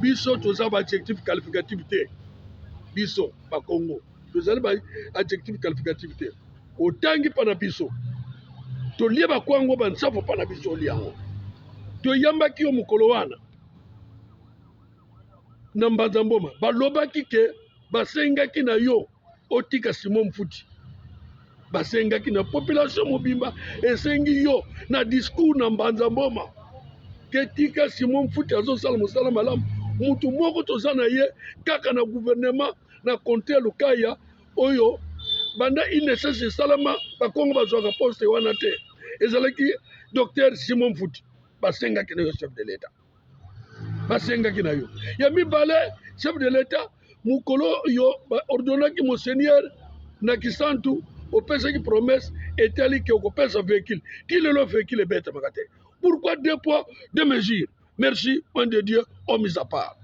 biso toza ba adjectif qualificatif te biso ba Congo tozali ba adjectif qualificatif te otangi pa na biso tolie bakwango bansafo pa na biso oliango toyambaki yo mokolo wana na mbanza mboma balobaki ke basengaki na yo otika Simon Mfuti basengaki na population mobimba esengi yo na discours na mbanza mboma ke tika Simon Mfuti azosala mosala malamu mutu moko toza na ye kaka na gouvernement na comté Lukaya oyo banda INSS esalama bakongo bazwaka poste wana te ezalaki docteur Simon Mfuti basengaki na yo chef de l'état basengaki na yo ya mibale chef de l'état mukolo yo ordonnaki monseigneur na Kisantu opesaki promesse etali ke okopesa véhicule kilelo véhicule ebetamaka te pourquoi deux poids deux mesures merci point de Dieu homme mis à part